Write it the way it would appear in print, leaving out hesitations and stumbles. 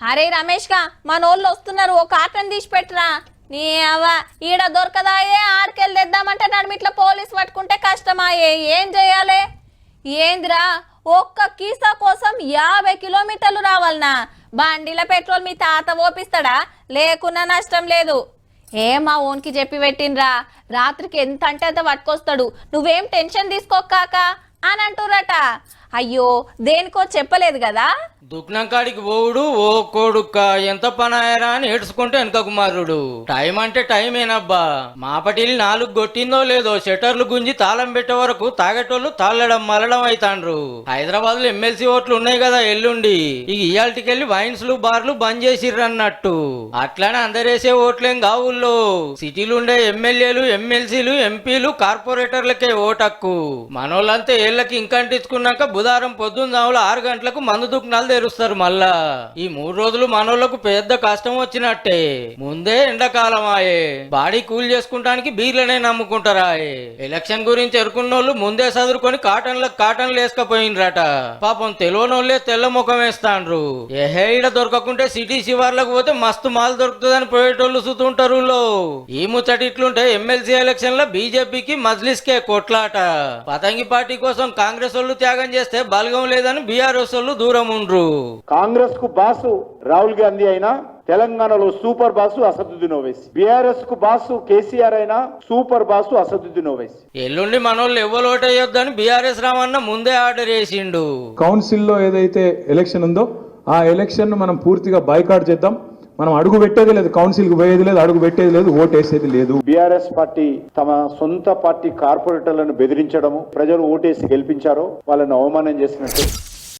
అరే రమేష్ గా మనోళ్ళు వస్తున్నారు, ఓ కార్టన్ తీసి పెట్టరా. నీ అవ్వ ఈడ దొరకదాయే, ఆడికెళ్ళి తెద్దామంటే నడిమిట్లా పోలీసు పట్టుకుంటే కష్టమాయే, ఏం చేయాలి? ఏందిరా ఒక్క కీసా కోసం 50 కిలోమీటర్లు రావాలనా? బండిల పెట్రోల్ మీ తాత ఓపిస్తాడా? లేకున్నా నష్టం లేదు. మా ఓన్కి చెప్పి పెట్టినరా, రాత్రికి ఎంత అంటే అంత పట్టుకొస్తాడు, నువ్వేం టెన్షన్ తీసుకోకాక అని అంటురట. అయ్యో దేనికో చెప్పలేదు కదా. దుఃఖం కాడికి పోవుడు ఓ కొడుక్క ఎంత పనాయరా అని ఏడ్చుకుంటే వెనక కుమారుడు. టైం అంటే టైమేనబ్బా. మాపటిల్లి 4 కొట్టిందో లేదో షట్టర్లు గుంజి తాళం పెట్టే వరకు తాగేటోళ్ళు తాళడం మలడం అవుతాండ్రు. హైదరాబాద్ లో ఎమ్మెల్సీ ఓట్లు ఉన్నాయి కదా ఎల్లుండి, ఇక ఇయాల్టికెళ్ళి వైన్స్లు బార్లు బంద్ చేసిర్రన్నట్టు. అట్లానే అందరేసే ఓట్లేం కావుల్లో. సిటీలు ఉండే ఎమ్మెల్యేలు ఎమ్మెల్సీలు ఎంపీలు కార్పొరేటర్లకే ఓటక్కు. మనోళ్ళంతా ఏళ్ళకి ఇంకంటించుకున్నాక బుధవారం పొద్దున్న 6 గంటలకు మందు దుకాణాలు తెరుస్తారు. మళ్ళా ఈ 3 రోజులు మనోళ్లకు పెద్ద కష్టం వచ్చినట్టే. ముందే ఎండాకాలం ఆయే, బాడీ కూల్ చేసుకుంటానికి బీర్లనే నమ్ముకుంటారా. ఎలక్షన్ గురించి ఎరుకున్నోళ్ళు ముందే చదువుకొని కాటన్లు వేసుకపోయినరట. పాపం తెలియనోళ్లే తెల్ల ముఖం వేస్తాండ్రు. ఏహేడ దొరకకుంటే సిటీ శివార్లకు పోతే మస్తు మాల్ దొరుకుతుందని పోయేటోళ్ళు చూతుంటారు. ఈ ముచ్చటి ఇట్లుంటే ఎమ్మెల్సీ ఎలక్షన్ లో బీజేపీకి మజ్లిస్ కే కొట్లాట. పతంగి పార్టీ కోసం కాంగ్రెస్ వాళ్ళు త్యాగం చేస్తే బలగం లేదని బీఆర్ఎస్ వాళ్ళు దూరం ఉండ్రు. కాంగ్రెస్ కు బాసు రాహుల్ గాంధీ అయినా, తెలంగాణలో super boss Asaduddin Owaisi, BRS కు బాసు కేసీఆర్ అయినా సూపర్ బాసు అసదుద్దీన్ ఓవైసీ. ఎల్లుండి మనోళ్ళు ఎవ్వరు ఓటేయొద్దని బీఆర్ఎస్ రామన్న ముందే ఆర్డర్ చేసిండు. కౌన్సిల్ లో ఏదైతే ఎలక్షన్ ఉందో ఆ ఎలక్షన్ ను మనం పూర్తిగా బాయ్కాట్ చేద్దాం. మనం అడుగు పెట్టేది లేదు, కౌన్సిల్ కు పోయేది లేదు, అడుగు పెట్టేది లేదు, ఓటేసేది లేదు. బీఆర్ఎస్ పార్టీ తమ సొంత పార్టీ కార్పొరేటర్లను బెదిరించడము, ప్రజలు ఓటేసి గెలిపించారో వాళ్ళని అవమానం చేసినట్టు.